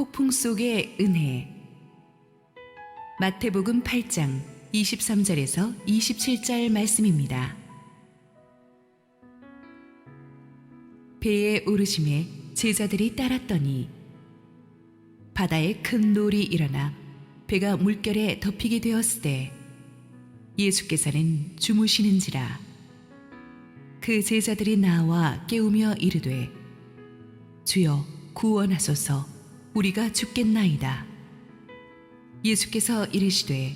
폭풍 속의 은혜. 마태복음 8장 23절에서 27절 말씀입니다. 배에 오르심에 제자들이 따랐더니 바다에 큰 놀이 일어나 배가 물결에 덮이게 되었으되 예수께서는 주무시는지라. 그 제자들이 나와 깨우며 이르되 주여 구원하소서, 우리가 죽겠나이다. 예수께서 이르시되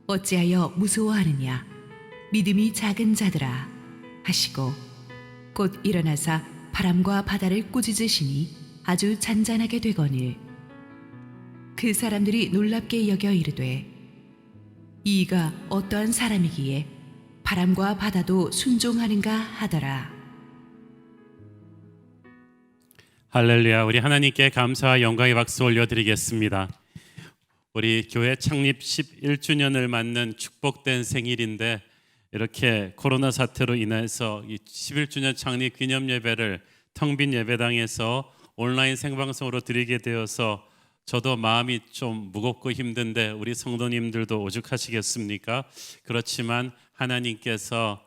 어찌하여 무서워하느냐, 믿음이 작은 자들아 하시고 곧 일어나사 바람과 바다를 꾸짖으시니 아주 잔잔하게 되거늘. 그 사람들이 놀랍게 여겨 이르되 이가 어떠한 사람이기에 바람과 바다도 순종하는가 하더라. 할렐루야. 우리 하나님께 감사와 영광의 박수 올려드리겠습니다. 우리 교회 창립 11주년을 맞는 축복된 생일인데, 이렇게 코로나 사태로 인해서 이 11주년 창립 기념 예배를 텅 빈 예배당에서 온라인 생방송으로 드리게 되어서 저도 마음이 좀 무겁고 힘든데, 우리 성도님들도 오죽하시겠습니까? 그렇지만 하나님께서,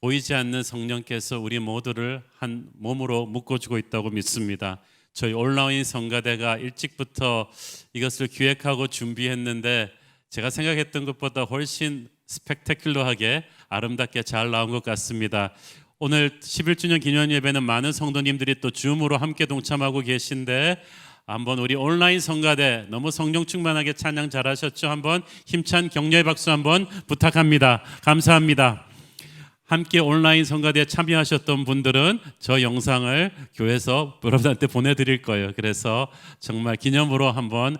보이지 않는 성령께서 우리 모두를 한 몸으로 묶어주고 있다고 믿습니다. 저희 온라인 성가대가 일찍부터 이것을 기획하고 준비했는데 제가 생각했던 것보다 훨씬 스펙타클러하게 아름답게 잘 나온 것 같습니다. 오늘 11주년 기념 예배는 많은 성도님들이 또 줌으로 함께 동참하고 계신데, 한번 우리 온라인 성가대 너무 성령 충만하게 찬양 잘하셨죠? 한번 힘찬 격려의 박수 한번 부탁합니다. 감사합니다. 함께 온라인 성가대에 참여하셨던 분들은 저 영상을 교회에서 여러분한테 보내드릴 거예요. 그래서 정말 기념으로 한번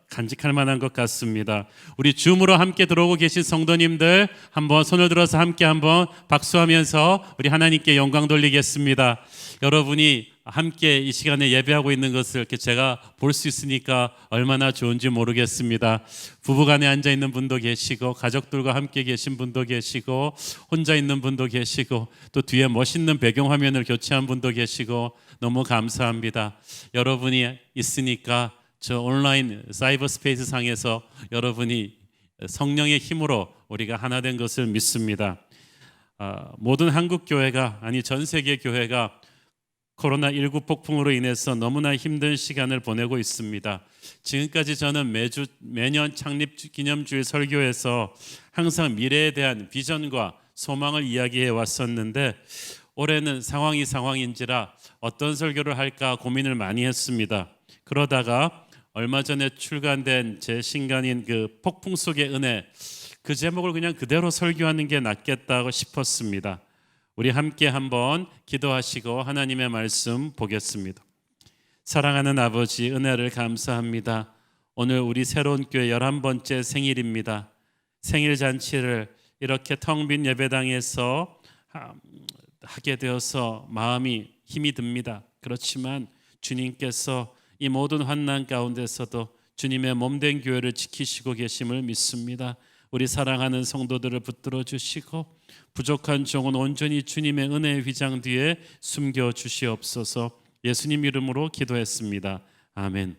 간직할 만한 것 같습니다. 우리 줌으로 함께 들어오고 계신 성도님들 한번 손을 들어서 함께 한번 박수하면서 우리 하나님께 영광 돌리겠습니다. 여러분이 함께 이 시간에 예배하고 있는 것을 이렇게 제가 볼 수 있으니까 얼마나 좋은지 모르겠습니다. 부부간에 앉아 있는 분도 계시고, 가족들과 함께 계신 분도 계시고, 혼자 있는 분도 계시고, 또 뒤에 멋있는 배경화면을 교체한 분도 계시고, 너무 감사합니다. 여러분이 있으니까 저 온라인 사이버 스페이스 상에서 여러분이 성령의 힘으로 우리가 하나 된 것을 믿습니다. 모든 한국 교회가, 아니 전 세계 교회가 코로나19 폭풍으로 인해서 너무나 힘든 시간을 보내고 있습니다. 지금까지 저는 매년 창립 기념주일 설교에서 항상 미래에 대한 비전과 소망을 이야기해 왔었는데, 올해는 상황이 상황인지라 어떤 설교를 할까 고민을 많이 했습니다. 그러다가 얼마 전에 출간된 제 신간인 그 폭풍 속의 은혜, 그 제목을 그냥 그대로 설교하는 게 낫겠다고 싶었습니다. 우리 함께 한번 기도하시고 하나님의 말씀 보겠습니다. 사랑하는 아버지, 은혜를 감사합니다. 오늘 우리 새로운 교회 11번째 생일입니다. 생일 잔치를 이렇게 텅 빈 예배당에서 하게 되어서 마음이 힘이 듭니다. 그렇지만 주님께서 이 모든 환난 가운데서도 주님의 몸된 교회를 지키시고 계심을 믿습니다. 우리 사랑하는 성도들을 붙들어 주시고 부족한 종은 온전히 주님의 은혜의 휘장 뒤에 숨겨 주시옵소서. 예수님 이름으로 기도했습니다. 아멘.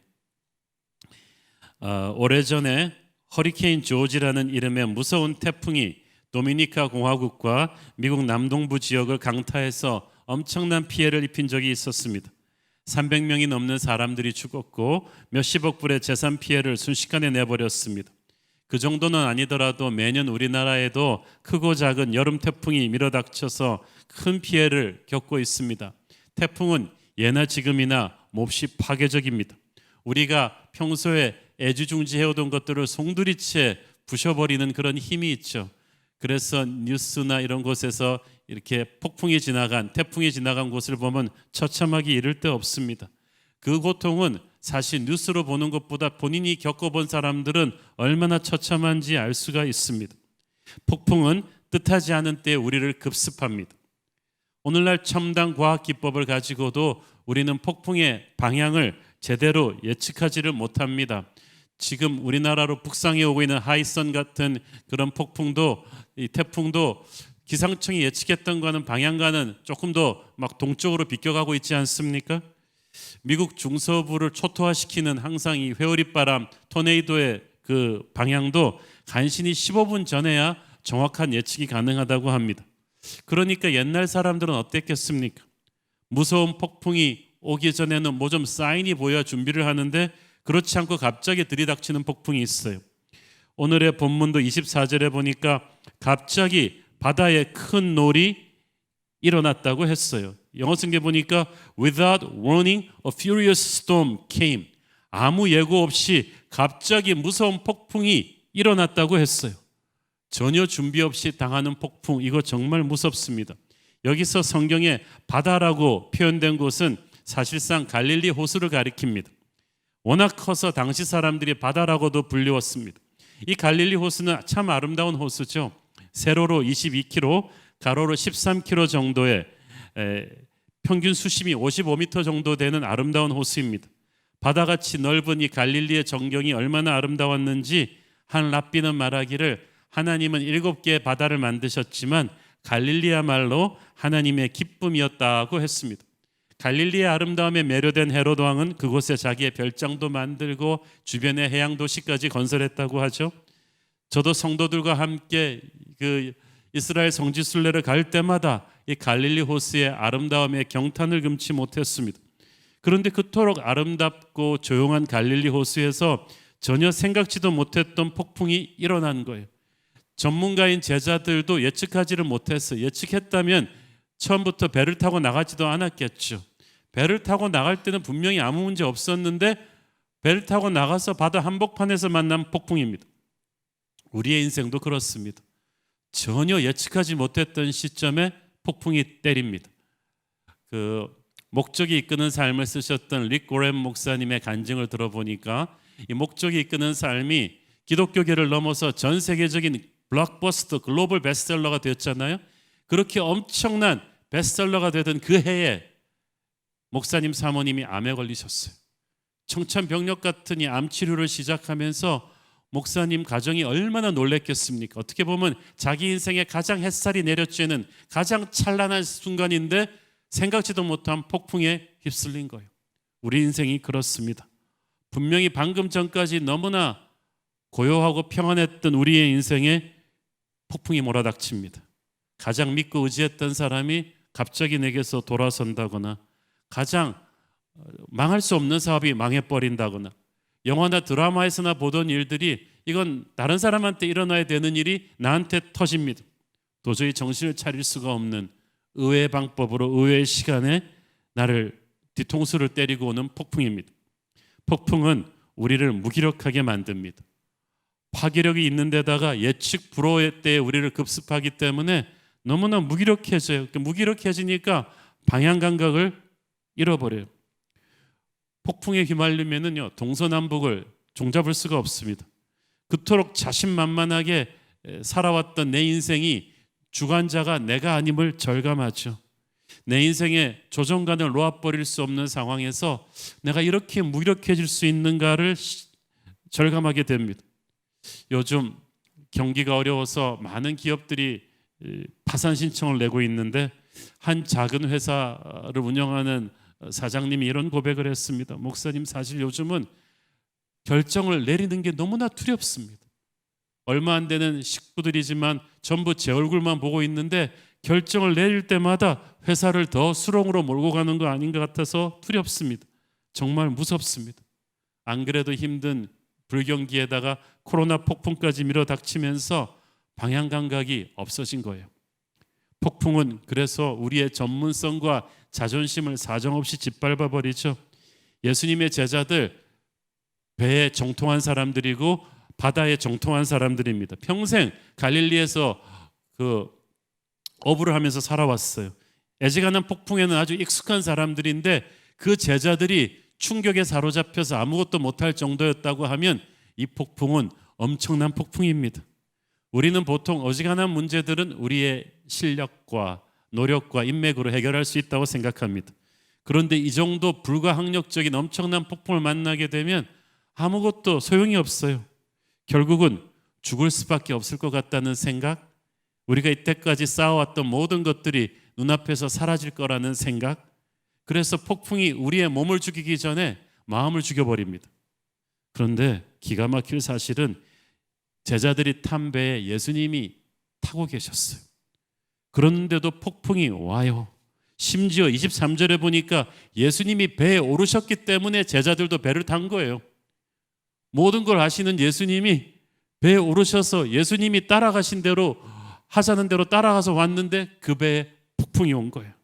오래전에 허리케인 조지라는 이름의 무서운 태풍이 도미니카 공화국과 미국 남동부 지역을 강타해서 엄청난 피해를 입힌 적이 있었습니다. 300명이 넘는 사람들이 죽었고 몇십억 불의 재산 피해를 순식간에 내버렸습니다. 그 정도는 아니더라도 매년 우리나라에도 크고 작은 여름 태풍이 밀어닥쳐서 큰 피해를 겪고 있습니다. 태풍은 예나 지금이나 몹시 파괴적입니다. 우리가 평소에 애지중지해오던 것들을 송두리째 부셔버리는 그런 힘이 있죠. 그래서 뉴스나 이런 곳에서 이렇게 태풍이 지나간 곳을 보면 처참하기 이를 데 없습니다. 그 고통은 사실 뉴스로 보는 것보다 본인이 겪어본 사람들은 얼마나 처참한지 알 수가 있습니다. 폭풍은 뜻하지 않은 때에 우리를 급습합니다. 오늘날 첨단 과학 기법을 가지고도 우리는 폭풍의 방향을 제대로 예측하지를 못합니다. 지금 우리나라로 북상해 오고 있는 하이선 같은 그런 폭풍도, 이 태풍도 기상청이 예측했던 거는 방향과는 조금 더 막 동쪽으로 비껴가고 있지 않습니까? 미국 중서부를 초토화시키는 항상 이 회오리바람, 토네이도의 그 방향도 간신히 15분 전에야 정확한 예측이 가능하다고 합니다. 그러니까 옛날 사람들은 어땠겠습니까? 무서운 폭풍이 오기 전에는 뭐 좀 사인이 보여야 준비를 하는데 그렇지 않고 갑자기 들이닥치는 폭풍이 있어요. 오늘의 본문도 24절에 보니까 갑자기 바다에 큰 놀이 일어났다고 했어요. 영어 성경 보니까 without warning a furious storm came. 아무 예고 없이 갑자기 무서운 폭풍이 일어났다고 했어요. 전혀 준비 없이 당하는 폭풍, 이거 정말 무섭습니다. 여기서 성경에 바다라고 표현된 곳은 사실상 갈릴리 호수를 가리킵니다. 워낙 커서 당시 사람들이 바다라고도 불리웠습니다. 이 갈릴리 호수는 참 아름다운 호수죠. 세로로 22km, 가로로 13km 정도의 평균 수심이 55m 정도 되는 아름다운 호수입니다. 바다같이 넓은 이 갈릴리의 전경이 얼마나 아름다웠는지 한 랍비는 말하기를 하나님은 7개의 바다를 만드셨지만 갈릴리야말로 하나님의 기쁨이었다고 했습니다. 갈릴리의 아름다움에 매료된 헤롯 왕은 그곳에 자기의 별장도 만들고 주변에 해양 도시까지 건설했다고 하죠. 저도 성도들과 함께 그 이스라엘 성지 순례를 갈 때마다 이 갈릴리 호수의 아름다움에 경탄을 금치 못했습니다. 그런데 그토록 아름답고 조용한 갈릴리 호수에서 전혀 생각지도 못했던 폭풍이 일어난 거예요. 전문가인 제자들도 예측하지를 못했어요. 예측했다면 처음부터 배를 타고 나가지도 않았겠죠. 배를 타고 나갈 때는 분명히 아무 문제 없었는데 배를 타고 나가서 바다 한복판에서 만난 폭풍입니다. 우리의 인생도 그렇습니다. 전혀 예측하지 못했던 시점에 폭풍이 때립니다. 그 목적이 이끄는 삶을 쓰셨던 릭 고렌 목사님의 간증을 들어보니까 이 목적이 이끄는 삶이 기독교계를 넘어서 전 세계적인 블록버스터 글로벌 베스트셀러가 되었잖아요. 그렇게 엄청난 베스트셀러가 되던 그 해에 목사님 사모님이 암에 걸리셨어요. 청천벽력 같은 이 암 치료를 시작하면서 목사님 가정이 얼마나 놀랬겠습니까? 어떻게 보면 자기 인생에 가장 햇살이 내려쬐는 가장 찬란한 순간인데 생각지도 못한 폭풍에 휩쓸린 거예요. 우리 인생이 그렇습니다. 분명히 방금 전까지 너무나 고요하고 평안했던 우리의 인생에 폭풍이 몰아닥칩니다. 가장 믿고 의지했던 사람이 갑자기 내게서 돌아선다거나 가장 망할 수 없는 사업이 망해버린다거나 영화나 드라마에서나 보던 일들이 이건 다른 사람한테 일어나야 되는 일이 나한테 터집니다. 도저히 정신을 차릴 수가 없는 의외의 방법으로 의외의 시간에 나를 뒤통수를 때리고 오는 폭풍입니다. 폭풍은 우리를 무기력하게 만듭니다. 파괴력이 있는 데다가 예측 불허의 때에 우리를 급습하기 때문에 너무나 무기력해져요. 무기력해지니까 방향 감각을 잃어버려요. 폭풍에 휘말리면은요 동서남북을 종잡을 수가 없습니다. 그토록 자신만만하게 살아왔던 내 인생이 주관자가 내가 아님을 절감하죠. 내 인생의 조정관을 놓아버릴 수 없는 상황에서 내가 이렇게 무기력해질 수 있는가를 절감하게 됩니다. 요즘 경기가 어려워서 많은 기업들이 파산 신청을 내고 있는데 한 작은 회사를 운영하는 사장님이 이런 고백을 했습니다. 목사님, 사실 요즘은 결정을 내리는 게 너무나 두렵습니다. 얼마 안 되는 식구들이지만 전부 제 얼굴만 보고 있는데 결정을 내릴 때마다 회사를 더 수렁으로 몰고 가는 거 아닌 것 같아서 두렵습니다. 정말 무섭습니다. 안 그래도 힘든 불경기에다가 코로나 폭풍까지 밀어닥치면서 방향 감각이 없어진 거예요. 폭풍은 그래서 우리의 전문성과 자존심을 사정없이 짓밟아 버리죠. 예수님의 제자들 배에 정통한 사람들이고 바다에 정통한 사람들입니다. 평생 갈릴리에서 어부를 하면서 살아왔어요. 애지간한 폭풍에는 아주 익숙한 사람들인데 그 제자들이 충격에 사로잡혀서 아무것도 못할 정도였다고 하면 이 폭풍은 엄청난 폭풍입니다. 우리는 보통 어지간한 문제들은 우리의 실력과 노력과 인맥으로 해결할 수 있다고 생각합니다. 그런데 이 정도 불가항력적인 엄청난 폭풍을 만나게 되면 아무것도 소용이 없어요. 결국은 죽을 수밖에 없을 것 같다는 생각, 우리가 이때까지 쌓아왔던 모든 것들이 눈앞에서 사라질 거라는 생각, 그래서 폭풍이 우리의 몸을 죽이기 전에 마음을 죽여버립니다. 그런데 기가 막힐 사실은 제자들이 탄 배에 예수님이 타고 계셨어요. 그런데도 폭풍이 와요. 심지어 23절에 보니까 예수님이 배에 오르셨기 때문에 제자들도 배를 탄 거예요. 모든 걸 아시는 예수님이 배에 오르셔서 예수님이 따라가신 대로 하자는 대로 따라가서 왔는데 그 배에 폭풍이 온 거예요.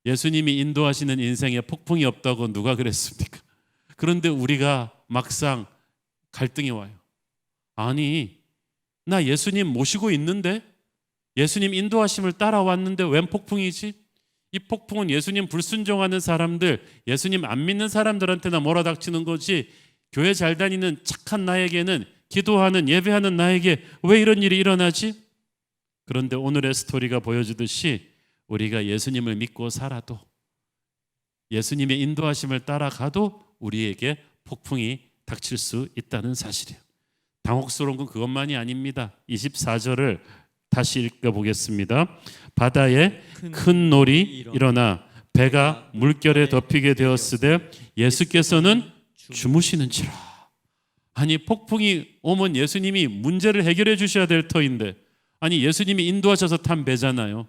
예수님이 인도하시는 인생에 폭풍이 없다고 누가 그랬습니까? 그런데 우리가 막상 갈등이 와요. 아니, 나 예수님 모시고 있는데, 예수님 인도하심을 따라왔는데 웬 폭풍이지? 이 폭풍은 예수님 불순종하는 사람들, 예수님 안 믿는 사람들한테나 몰아닥치는 거지, 교회 잘 다니는 착한 나에게는, 기도하는 예배하는 나에게 왜 이런 일이 일어나지? 그런데 오늘의 스토리가 보여주듯이 우리가 예수님을 믿고 살아도, 예수님의 인도하심을 따라가도 우리에게 폭풍이 닥칠 수 있다는 사실이에요. 당혹스러운 건 그것만이 아닙니다. 24절을 다시 읽어보겠습니다. 바다에 큰 놀이 일어나 배가 물결에 덮이게 되었으되 예수께서는 주무시는지라. 아니, 폭풍이 오면 예수님이 문제를 해결해 주셔야 될 터인데, 아니 예수님이 인도하셔서 탄 배잖아요.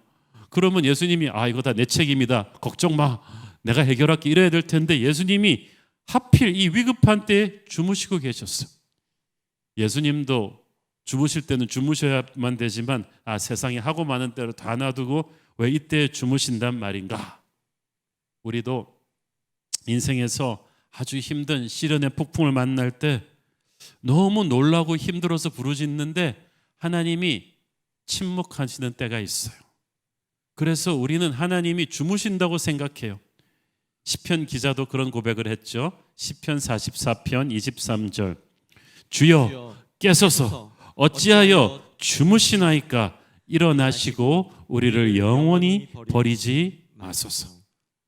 그러면 예수님이 이거 다 내 책임이다, 걱정 마, 내가 해결할게, 이래야 될 텐데 예수님이 하필 이 위급한 때에 주무시고 계셨어요. 예수님도 주무실 때는 주무셔야만 되지만 세상에 하고 많은 때로 다 놔두고 왜 이때 주무신단 말인가? 우리도 인생에서 아주 힘든 시련의 폭풍을 만날 때 너무 놀라고 힘들어서 부르짖는데 하나님이 침묵하시는 때가 있어요. 그래서 우리는 하나님이 주무신다고 생각해요. 시편 기자도 그런 고백을 했죠. 시편 44편 23절. 주여 깨소서, 어찌하여 주무시나이까? 일어나시고 우리를 영원히 버리지 마소서.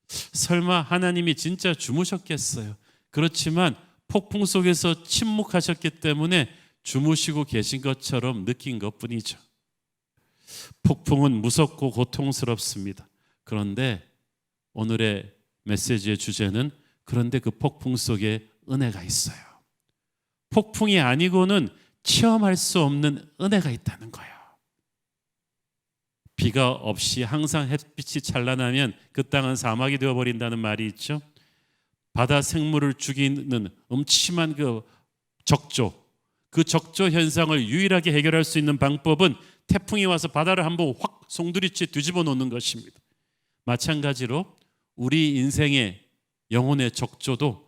설마 하나님이 진짜 주무셨겠어요? 그렇지만 폭풍 속에서 침묵하셨기 때문에 주무시고 계신 것처럼 느낀 것뿐이죠. 폭풍은 무섭고 고통스럽습니다. 그런데 오늘의 메시지의 주제는 그런데 그 폭풍 속에 은혜가 있어요. 폭풍이 아니고는 체험할 수 없는 은혜가 있다는 거예요. 비가 없이 항상 햇빛이 찬란하면 그 땅은 사막이 되어버린다는 말이 있죠. 바다 생물을 죽이는 음침한 그 적조 현상을 유일하게 해결할 수 있는 방법은 태풍이 와서 바다를 한번 확 송두리째 뒤집어 놓는 것입니다. 마찬가지로 우리 인생의 영혼의 적조도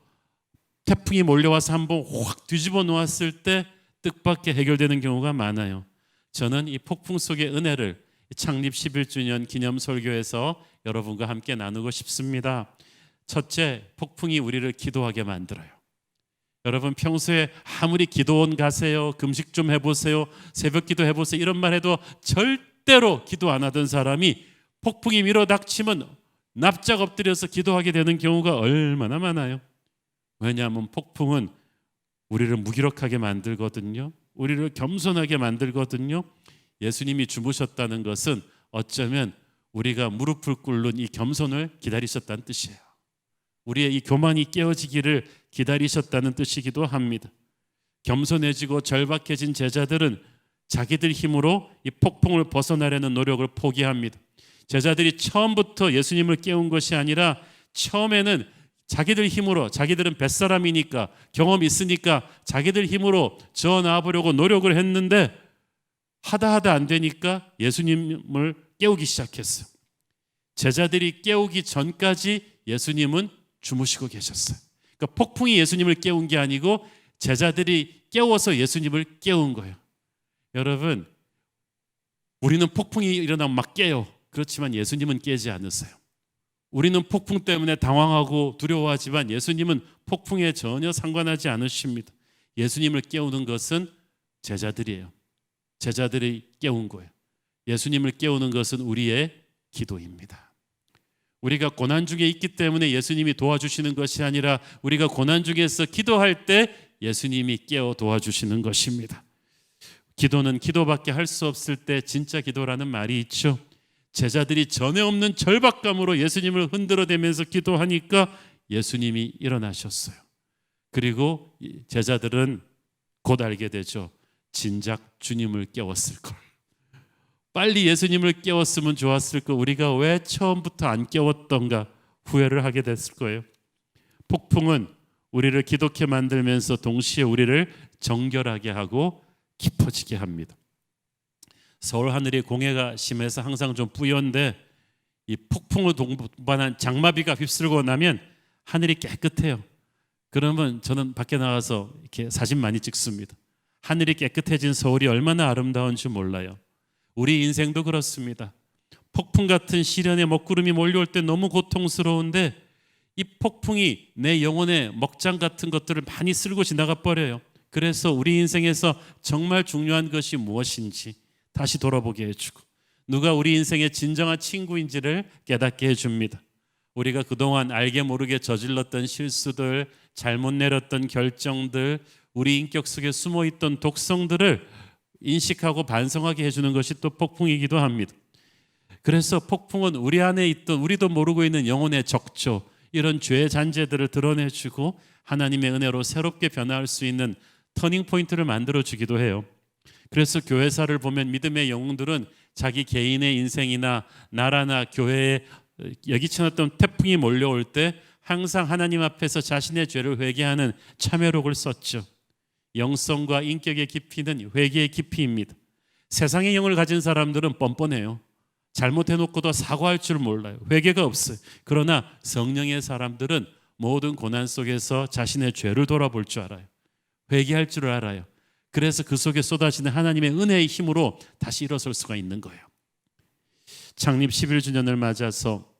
태풍이 몰려와서 한번 확 뒤집어 놓았을 때 뜻밖의 해결되는 경우가 많아요. 저는 이 폭풍 속의 은혜를 창립 11주년 기념 설교에서 여러분과 함께 나누고 싶습니다. 첫째, 폭풍이 우리를 기도하게 만들어요. 여러분 평소에 아무리 기도원 가세요, 금식 좀 해보세요, 새벽 기도 해보세요 이런 말 해도 절대로 기도 안 하던 사람이 폭풍이 밀어닥치면 납작 엎드려서 기도하게 되는 경우가 얼마나 많아요. 왜냐하면 폭풍은 우리를 무기력하게 만들거든요. 우리를 겸손하게 만들거든요. 예수님이 주무셨다는 것은 어쩌면 우리가 무릎을 꿇는 이 겸손을 기다리셨다는 뜻이에요. 우리의 이 교만이 깨어지기를 기다리셨다는 뜻이기도 합니다. 겸손해지고 절박해진 제자들은 자기들 힘으로 이 폭풍을 벗어나려는 노력을 포기합니다. 제자들이 처음부터 예수님을 깨운 것이 아니라 처음에는 자기들 힘으로, 자기들은 뱃사람이니까 경험이 있으니까 자기들 힘으로 저 나와보려고 노력을 했는데 하다 안 되니까 예수님을 깨우기 시작했어요. 제자들이 깨우기 전까지 예수님은 주무시고 계셨어요. 그러니까 폭풍이 예수님을 깨운 게 아니고 제자들이 깨워서 예수님을 깨운 거예요. 여러분, 우리는 폭풍이 일어나면 막 깨요. 그렇지만 예수님은 깨지 않으세요. 우리는 폭풍 때문에 당황하고 두려워하지만 예수님은 폭풍에 전혀 상관하지 않으십니다. 예수님을 깨우는 것은 제자들이에요. 제자들이 깨운 거예요. 예수님을 깨우는 것은 우리의 기도입니다. 우리가 고난 중에 있기 때문에 예수님이 도와주시는 것이 아니라 우리가 고난 중에서 기도할 때 예수님이 깨어 도와주시는 것입니다. 기도는 기도밖에 할 수 없을 때 진짜 기도라는 말이 있죠. 제자들이 전에 없는 절박감으로 예수님을 흔들어대면서 기도하니까 예수님이 일어나셨어요. 그리고 제자들은 곧 알게 되죠. 진작 주님을 깨웠을 걸. 빨리 예수님을 깨웠으면 좋았을 걸. 우리가 왜 처음부터 안 깨웠던가 후회를 하게 됐을 거예요. 폭풍은 우리를 기독해 만들면서 동시에 우리를 정결하게 하고 깊어지게 합니다. 서울 하늘이 공해가 심해서 항상 좀 뿌연데 이 폭풍을 동반한 장마비가 휩쓸고 나면 하늘이 깨끗해요. 그러면 저는 밖에 나가서 이렇게 사진 많이 찍습니다. 하늘이 깨끗해진 서울이 얼마나 아름다운지 몰라요. 우리 인생도 그렇습니다. 폭풍 같은 시련의 먹구름이 몰려올 때 너무 고통스러운데 이 폭풍이 내 영혼의 먹장 같은 것들을 많이 쓸고 지나가 버려요. 그래서 우리 인생에서 정말 중요한 것이 무엇인지 다시 돌아보게 해주고 누가 우리 인생의 진정한 친구인지를 깨닫게 해줍니다. 우리가 그동안 알게 모르게 저질렀던 실수들, 잘못 내렸던 결정들, 우리 인격 속에 숨어있던 독성들을 인식하고 반성하게 해주는 것이 또 폭풍이기도 합니다. 그래서 폭풍은 우리 안에 있던 우리도 모르고 있는 영혼의 적조, 이런 죄의 잔재들을 드러내주고 하나님의 은혜로 새롭게 변화할 수 있는 터닝 포인트를 만들어주기도 해요. 그래서 교회사를 보면 믿음의 영웅들은 자기 개인의 인생이나 나라나 교회에 여기치 않았던 태풍이 몰려올 때 항상 하나님 앞에서 자신의 죄를 회개하는 참회록을 썼죠. 영성과 인격의 깊이는 회개의 깊이입니다. 세상의 영을 가진 사람들은 뻔뻔해요. 잘못해놓고도 사과할 줄 몰라요. 회개가 없어요. 그러나 성령의 사람들은 모든 고난 속에서 자신의 죄를 돌아볼 줄 알아요. 회개할 줄 알아요. 그래서 그 속에 쏟아지는 하나님의 은혜의 힘으로 다시 일어설 수가 있는 거예요. 창립 11주년을 맞아서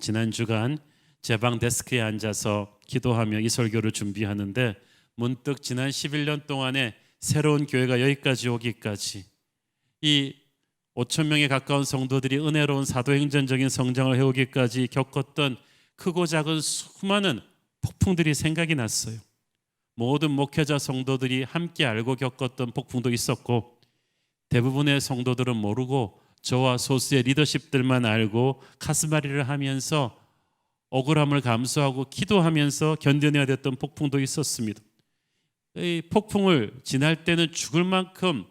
지난 주간 제 방 데스크에 앉아서 기도하며 이 설교를 준비하는데 문득 지난 11년 동안에 새로운 교회가 여기까지 오기까지 이 5천 명에 가까운 성도들이 은혜로운 사도행전적인 성장을 해오기까지 겪었던 크고 작은 수많은 폭풍들이 생각이 났어요. 모든 목회자 성도들이 함께 알고 겪었던 폭풍도 있었고 대부분의 성도들은 모르고 저와 소수의 리더십들만 알고 가슴앓이를 하면서 억울함을 감수하고 기도하면서 견뎌내야 됐던 폭풍도 있었습니다. 이 폭풍을 지날 때는 죽을 만큼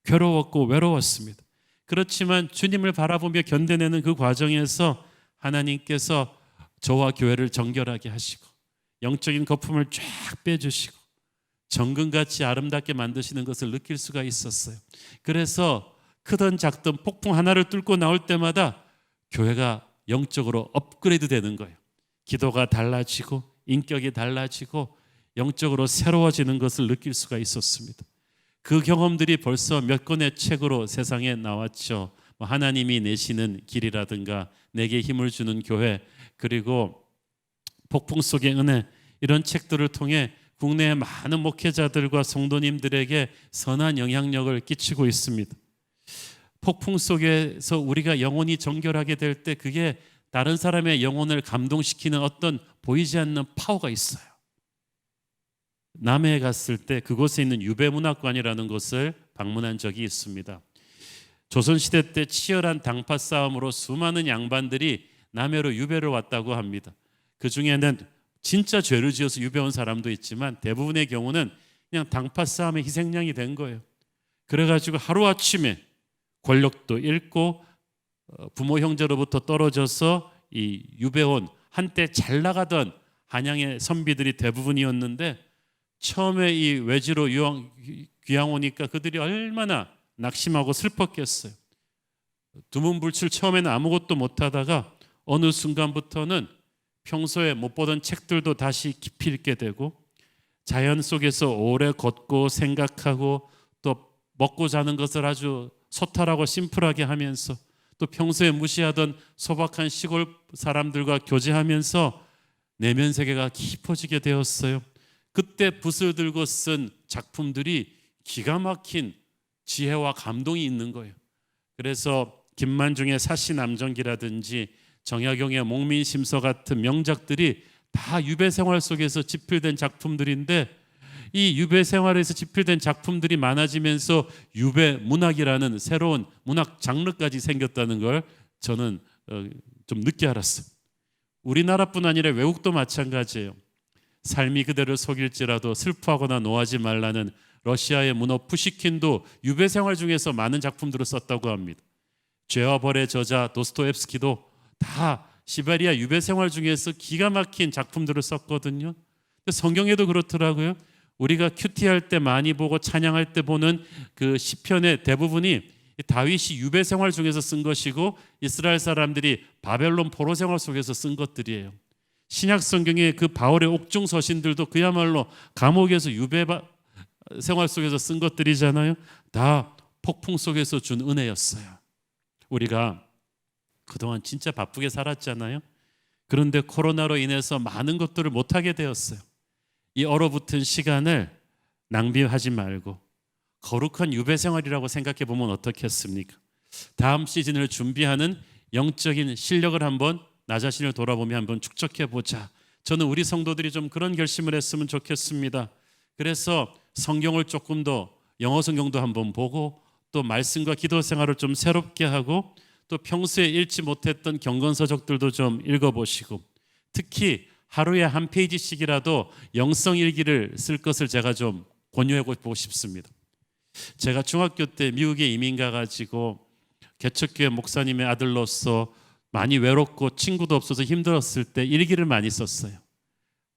괴로웠고 외로웠습니다. 그렇지만 주님을 바라보며 견뎌내는 그 과정에서 하나님께서 저와 교회를 정결하게 하시고 영적인 거품을 쫙 빼주시고 정금같이 아름답게 만드시는 것을 느낄 수가 있었어요. 그래서 크든 작든 폭풍 하나를 뚫고 나올 때마다 교회가 영적으로 업그레이드 되는 거예요. 기도가 달라지고 인격이 달라지고 영적으로 새로워지는 것을 느낄 수가 있었습니다. 그 경험들이 벌써 몇 권의 책으로 세상에 나왔죠. 하나님이 내시는 길이라든가 내게 힘을 주는 교회, 그리고 폭풍 속의 은혜, 이런 책들을 통해 국내의 많은 목회자들과 성도님들에게 선한 영향력을 끼치고 있습니다. 폭풍 속에서 우리가 영혼이 정결하게 될 때 그게 다른 사람의 영혼을 감동시키는 어떤 보이지 않는 파워가 있어요. 남해에 갔을 때 그곳에 있는 유배문학관이라는 곳을 방문한 적이 있습니다. 조선시대 때 치열한 당파 싸움으로 수많은 양반들이 남해로 유배를 왔다고 합니다. 그 중에는 진짜 죄를 지어서 유배 온 사람도 있지만 대부분의 경우는 그냥 당파 싸움의 희생양이 된 거예요. 그래가지고 하루아침에 권력도 잃고 부모 형제로부터 떨어져서 이 유배온 한때 잘 나가던 한양의 선비들이 대부분이었는데 처음에 이 외지로 귀양 오니까 그들이 얼마나 낙심하고 슬펐겠어요. 두문불출 처음에는 아무것도 못하다가 어느 순간부터는 평소에 못 보던 책들도 다시 깊이 읽게 되고 자연 속에서 오래 걷고 생각하고 또 먹고 자는 것을 아주 소탈하고 심플하게 하면서 또 평소에 무시하던 소박한 시골 사람들과 교제하면서 내면 세계가 깊어지게 되었어요. 그때 붓을 들고 쓴 작품들이 기가 막힌 지혜와 감동이 있는 거예요. 그래서 김만중의 사시남정기라든지 정약용의 목민심서 같은 명작들이 다 유배 생활 속에서 집필된 작품들인데 이 유배 생활에서 집필된 작품들이 많아지면서 유배 문학이라는 새로운 문학 장르까지 생겼다는 걸 저는 좀 늦게 알았어요. 우리나라뿐 아니라 외국도 마찬가지예요. 삶이 그대를 속일지라도 슬퍼하거나 노하지 말라는 러시아의 문어 푸시킨도 유배 생활 중에서 많은 작품들을 썼다고 합니다. 죄와 벌의 저자 도스토옙스키도 다 시베리아 유배 생활 중에서 기가 막힌 작품들을 썼거든요. 성경에도 그렇더라고요. 우리가 큐티할 때 많이 보고 찬양할 때 보는 그 시편의 대부분이 다윗이 유배 생활 중에서 쓴 것이고 이스라엘 사람들이 바벨론 포로 생활 속에서 쓴 것들이에요. 신약 성경의 그 바울의 옥중 서신들도 그야말로 감옥에서 유배 생활 속에서 쓴 것들이잖아요. 다 폭풍 속에서 준 은혜였어요. 우리가 그동안 진짜 바쁘게 살았잖아요. 그런데 코로나로 인해서 많은 것들을 못하게 되었어요. 이 얼어붙은 시간을 낭비하지 말고 거룩한 유배 생활이라고 생각해 보면 어떻겠습니까? 다음 시즌을 준비하는 영적인 실력을 한번 나 자신을 돌아보며 한번 축적해 보자. 저는 우리 성도들이 좀 그런 결심을 했으면 좋겠습니다. 그래서 성경을 조금 더 영어 성경도 한번 보고 또 말씀과 기도 생활을 좀 새롭게 하고 또 평소에 읽지 못했던 경건서적들도 좀 읽어보시고 특히 하루에 한 페이지씩이라도 영성 일기를 쓸 것을 제가 좀 권유하고 싶습니다. 제가 중학교 때 미국에 이민 가가지고 개척교회 목사님의 아들로서 많이 외롭고 친구도 없어서 힘들었을 때 일기를 많이 썼어요.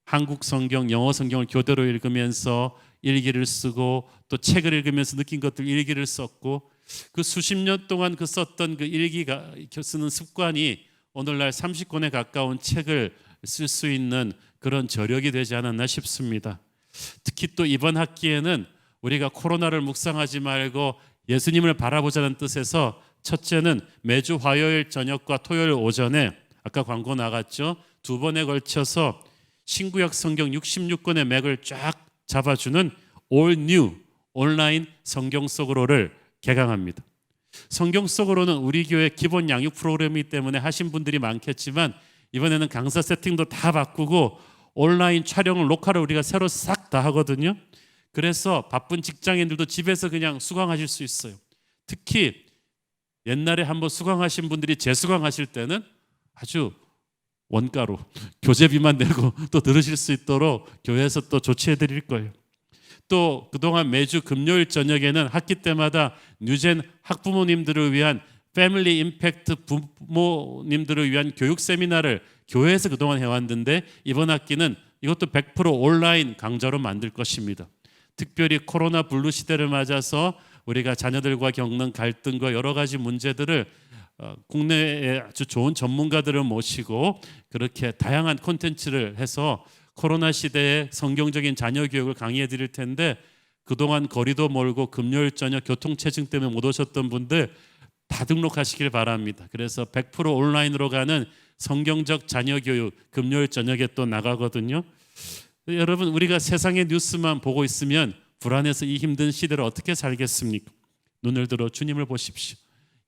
한국 성경, 영어 성경을 교대로 읽으면서 일기를 쓰고 또 책을 읽으면서 느낀 것들 일기를 썼고 그 수십 년 동안 그 썼던 그 일기가 쓰는 습관이 오늘날 30권에 가까운 책을 쓸 수 있는 그런 저력이 되지 않았나 싶습니다. 특히 또 이번 학기에는 우리가 코로나를 묵상하지 말고 예수님을 바라보자는 뜻에서 첫째는 매주 화요일 저녁과 토요일 오전에 아까 광고 나갔죠. 2번에 걸쳐서 신구약 성경 66권의 맥을 쫙 잡아주는 All New 온라인 성경 속으로를 개강합니다. 성경 속으로는 우리 교회 기본 양육 프로그램이기 때문에 하신 분들이 많겠지만 이번에는 강사 세팅도 다 바꾸고 온라인 촬영을 녹화를 우리가 새로 싹 다 하거든요. 그래서 바쁜 직장인들도 집에서 그냥 수강하실 수 있어요. 특히 옛날에 한번 수강하신 분들이 재수강하실 때는 아주 원가로 교재비만 내고 또 들으실 수 있도록 교회에서 또 조치해 드릴 거예요. 또 그동안 매주 금요일 저녁에는 학기 때마다 뉴젠 학부모님들을 위한 패밀리 임팩트 부모님들을 위한 교육 세미나를 교회에서 그동안 해왔는데 이번 학기는 이것도 100% 온라인 강좌로 만들 것입니다. 특별히 코로나 블루 시대를 맞아서 우리가 자녀들과 겪는 갈등과 여러 가지 문제들을 국내에 아주 좋은 전문가들을 모시고 그렇게 다양한 콘텐츠를 해서 코로나 시대에 성경적인 자녀 교육을 강의해 드릴 텐데 그동안 거리도 멀고 금요일 저녁 교통체증 때문에 못 오셨던 분들 다 등록하시길 바랍니다. 그래서 100% 온라인으로 가는 성경적 자녀 교육 금요일 저녁에 또 나가거든요. 여러분 우리가 세상의 뉴스만 보고 있으면 불안해서 이 힘든 시대를 어떻게 살겠습니까? 눈을 들어 주님을 보십시오.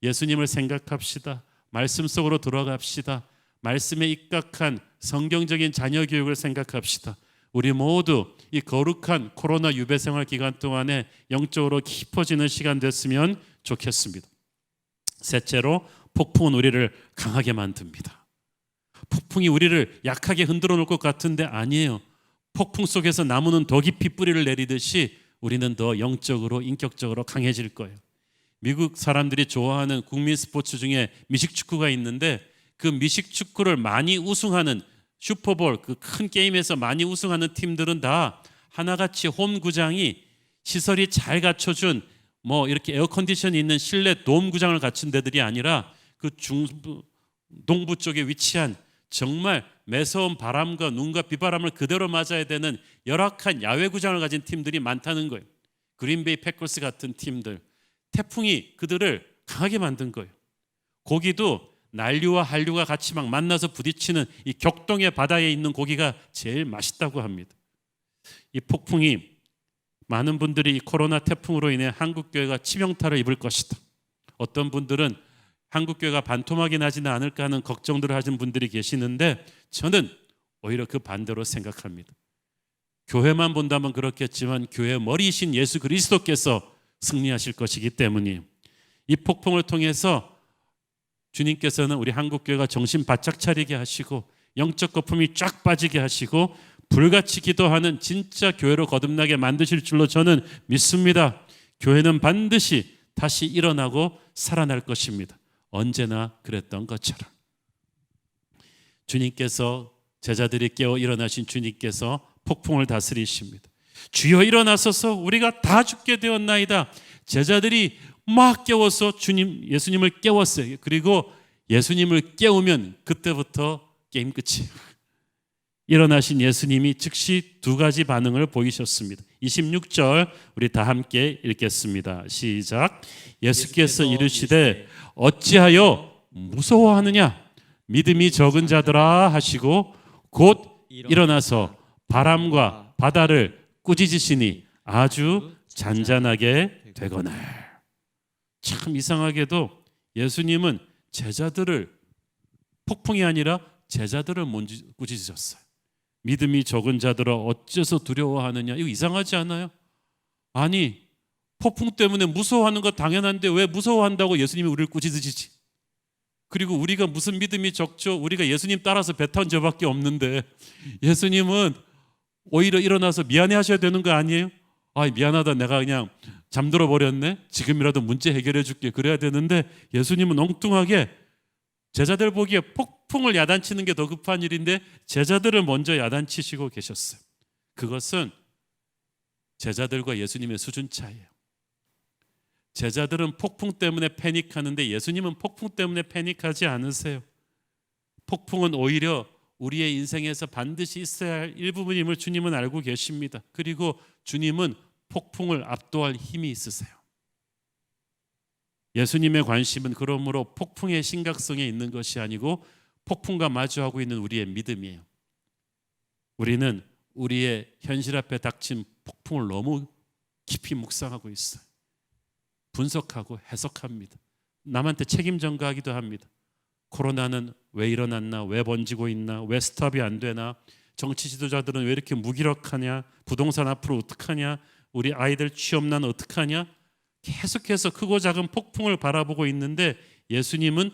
예수님을 생각합시다. 말씀 속으로 들어갑시다. 말씀에 입각한 성경적인 자녀 교육을 생각합시다. 우리 모두 이 거룩한 코로나 유배 생활 기간 동안에 영적으로 깊어지는 시간 됐으면 좋겠습니다. 셋째로 폭풍은 우리를 강하게 만듭니다. 폭풍이 우리를 약하게 흔들어 놓을 것 같은데 아니에요. 폭풍 속에서 나무는 더 깊이 뿌리를 내리듯이 우리는 더 영적으로 인격적으로 강해질 거예요. 미국 사람들이 좋아하는 국민 스포츠 중에 미식축구가 있는데 그 미식축구를 많이 우승하는 슈퍼볼 그 큰 게임에서 많이 우승하는 팀들은 다 하나같이 홈구장이 시설이 잘 갖춰준 뭐 이렇게 에어컨디션이 있는 실내 돔구장을 갖춘 데들이 아니라 그 중부 동부 쪽에 위치한 정말 매서운 바람과 눈과 비바람을 그대로 맞아야 되는 열악한 야외구장을 가진 팀들이 많다는 거예요. 그린베이 패커스 같은 팀들 태풍이 그들을 강하게 만든 거예요. 고기도 난류와 한류가 같이 막 만나서 부딪히는 이 격동의 바다에 있는 고기가 제일 맛있다고 합니다. 이 폭풍이 많은 분들이 이 코로나 태풍으로 인해 한국교회가 치명타를 입을 것이다. 어떤 분들은 한국교회가 반토막이 나지는 않을까 하는 걱정들을 하신 분들이 계시는데 저는 오히려 그 반대로 생각합니다. 교회만 본다면 그렇겠지만 교회 머리이신 예수 그리스도께서 승리하실 것이기 때문이에요. 이 폭풍을 통해서 주님께서는 우리 한국교회가 정신 바짝 차리게 하시고 영적 거품이 쫙 빠지게 하시고 불같이 기도하는 진짜 교회로 거듭나게 만드실 줄로 저는 믿습니다. 교회는 반드시 다시 일어나고 살아날 것입니다. 언제나 그랬던 것처럼. 주님께서, 제자들이 깨어 일어나신 주님께서 폭풍을 다스리십니다. 주여 일어나소서, 우리가 다 죽게 되었나이다. 제자들이 막 깨워서 예수님을 깨웠어요. 그리고 예수님을 깨우면 그때부터 게임 끝이에요. 일어나신 예수님이 즉시 두 가지 반응을 보이셨습니다. 26절 우리 다 함께 읽겠습니다. 시작. 예수께서 이르시되 어찌하여 무서워하느냐, 믿음이 적은 자들아 하시고 곧 일어나서 바람과 바다를 꾸짖으시니 아주 잔잔하게 되거늘. 참 이상하게도 예수님은 제자들을, 폭풍이 아니라 제자들을 먼저 꾸짖으셨어요. 믿음이 적은 자들아 어째서 두려워하느냐. 이거 이상하지 않아요? 아니, 폭풍 때문에 무서워하는 거 당연한데 왜 무서워한다고 예수님이 우리를 꾸짖으시지? 그리고 우리가 무슨 믿음이 적죠? 우리가 예수님 따라서 배 탄 저밖에 없는데 예수님은 오히려 일어나서 미안해 하셔야 되는 거 아니에요? 아, 미안하다, 내가 그냥 잠들어 버렸네, 지금이라도 문제 해결해 줄게, 그래야 되는데 예수님은 엉뚱하게 제자들 보기에 폭풍을 야단치는 게 더 급한 일인데 제자들을 먼저 야단치시고 계셨어요. 그것은 제자들과 예수님의 수준 차이예요. 제자들은 폭풍 때문에 패닉하는데 예수님은 폭풍 때문에 패닉하지 않으세요. 폭풍은 오히려 우리의 인생에서 반드시 있어야 할 일부분임을 주님은 알고 계십니다. 그리고 주님은 폭풍을 압도할 힘이 있으세요. 예수님의 관심은 그러므로 폭풍의 심각성에 있는 것이 아니고 폭풍과 마주하고 있는 우리의 믿음이에요. 우리는 우리의 현실 앞에 닥친 폭풍을 너무 깊이 묵상하고 있어요. 분석하고 해석합니다. 남한테 책임 전가하기도 합니다. 코로나는 왜 일어났나? 왜 번지고 있나? 왜 스탑이 안 되나? 정치 지도자들은 왜 이렇게 무기력하냐? 부동산 앞으로 어떡하냐? 우리 아이들 취업난 어떡하냐? 계속해서 크고 작은 폭풍을 바라보고 있는데 예수님은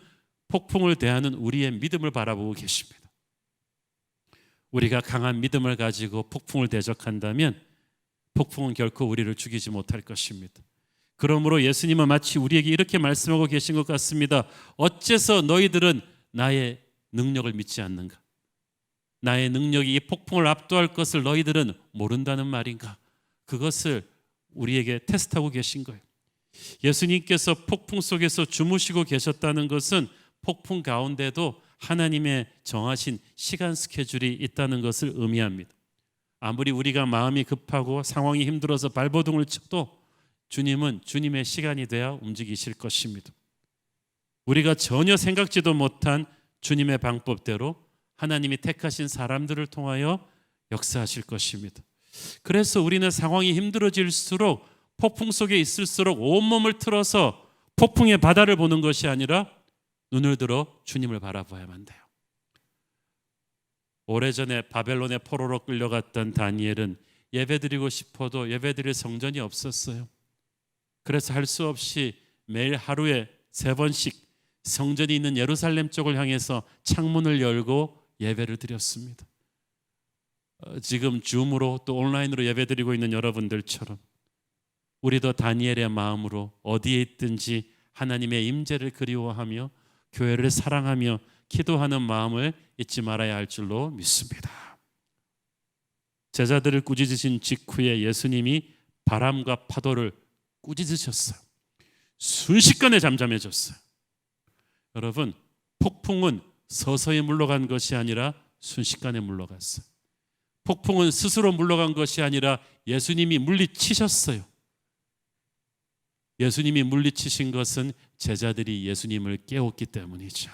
폭풍을 대하는 우리의 믿음을 바라보고 계십니다. 우리가 강한 믿음을 가지고 폭풍을 대적한다면 폭풍은 결코 우리를 죽이지 못할 것입니다. 그러므로 예수님은 마치 우리에게 이렇게 말씀하고 계신 것 같습니다. 어째서 너희들은 나의 능력을 믿지 않는가? 나의 능력이 이 폭풍을 압도할 것을 너희들은 모른다는 말인가? 그것을 우리에게 테스트하고 계신 거예요. 예수님께서 폭풍 속에서 주무시고 계셨다는 것은 폭풍 가운데도 하나님의 정하신 시간 스케줄이 있다는 것을 의미합니다. 아무리 우리가 마음이 급하고 상황이 힘들어서 발버둥을 쳐도 주님은 주님의 시간이 돼야 움직이실 것입니다. 우리가 전혀 생각지도 못한 주님의 방법대로 하나님이 택하신 사람들을 통하여 역사하실 것입니다. 그래서 우리는 상황이 힘들어질수록, 폭풍 속에 있을수록 온몸을 틀어서 폭풍의 바다를 보는 것이 아니라 눈을 들어 주님을 바라봐야만 돼요. 오래전에 바벨론의 포로로 끌려갔던 다니엘은 예배드리고 싶어도 예배드릴 성전이 없었어요. 그래서 할 수 없이 매일 하루에 3번씩 성전이 있는 예루살렘 쪽을 향해서 창문을 열고 예배를 드렸습니다. 지금 줌으로 또 온라인으로 예배드리고 있는 여러분들처럼 우리도 다니엘의 마음으로 어디에 있든지 하나님의 임재를 그리워하며 교회를 사랑하며 기도하는 마음을 잊지 말아야 할 줄로 믿습니다. 제자들을 꾸짖으신 직후에 예수님이 바람과 파도를 꾸짖으셨어요. 순식간에 잠잠해졌어요. 여러분, 폭풍은 서서히 물러간 것이 아니라 순식간에 물러갔어요. 폭풍은 스스로 물러간 것이 아니라 예수님이 물리치셨어요. 예수님이 물리치신 것은 제자들이 예수님을 깨웠기 때문이죠.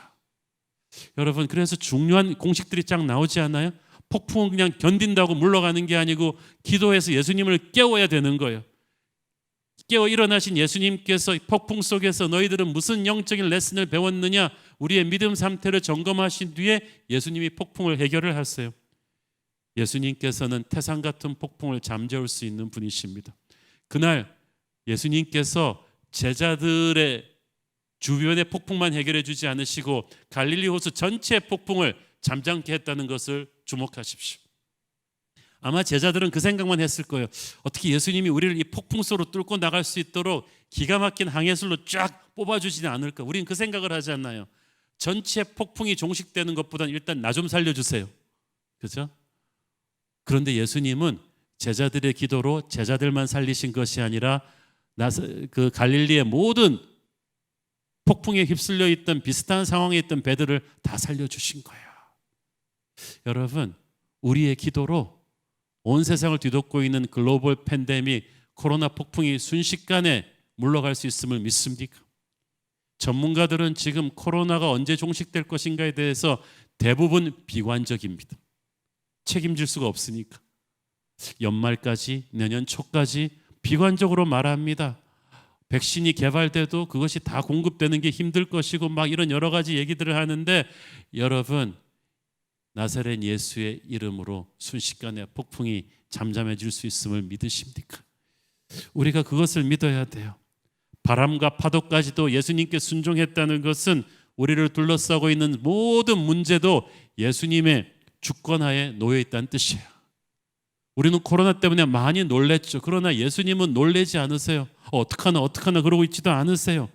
여러분, 그래서 중요한 공식들이 쫙 나오지 않아요? 폭풍은 그냥 견딘다고 물러가는 게 아니고 기도해서 예수님을 깨워야 되는 거예요. 깨어 일어나신 예수님께서 폭풍 속에서 너희들은 무슨 영적인 레슨을 배웠느냐, 우리의 믿음 상태를 점검하신 뒤에 예수님이 폭풍을 해결을 하세요. 예수님께서는 태산 같은 폭풍을 잠재울 수 있는 분이십니다. 그날 예수님께서 제자들의 주변의 폭풍만 해결해 주지 않으시고 갈릴리 호수 전체의 폭풍을 잠잠케 했다는 것을 주목하십시오. 아마 제자들은 그 생각만 했을 거예요. 어떻게 예수님이 우리를 이 폭풍 속으로 뚫고 나갈 수 있도록 기가 막힌 항해술로 쫙 뽑아주지는 않을까. 우리는 그 생각을 하지 않나요? 전체 폭풍이 종식되는 것보다는 일단 나 좀 살려주세요. 그렇죠? 그런데 예수님은 제자들의 기도로 제자들만 살리신 것이 아니라 그 갈릴리의 모든 폭풍에 휩쓸려 있던 비슷한 상황에 있던 배들을 다 살려주신 거예요. 여러분, 우리의 기도로 온 세상을 뒤덮고 있는 글로벌 팬데믹 코로나 폭풍이 순식간에 물러갈 수 있음을 믿습니까? 전문가들은 지금 코로나가 언제 종식될 것인가에 대해서 대부분 비관적입니다. 책임질 수가 없으니까. 연말까지, 내년 초까지 비관적으로 말합니다. 백신이 개발돼도 그것이 다 공급되는 게 힘들 것이고 막 이런 여러 가지 얘기들을 하는데, 여러분, 나사렛 예수의 이름으로 순식간에 폭풍이 잠잠해질 수 있음을 믿으십니까? 우리가 그것을 믿어야 돼요. 바람과 파도까지도 예수님께 순종했다는 것은 우리를 둘러싸고 있는 모든 문제도 예수님의 주권하에 놓여 있다는 뜻이에요. 우리는 코로나 때문에 많이 놀랬죠. 그러나 예수님은 놀래지 않으세요. 어떡하나 그러고 있지도 않으세요.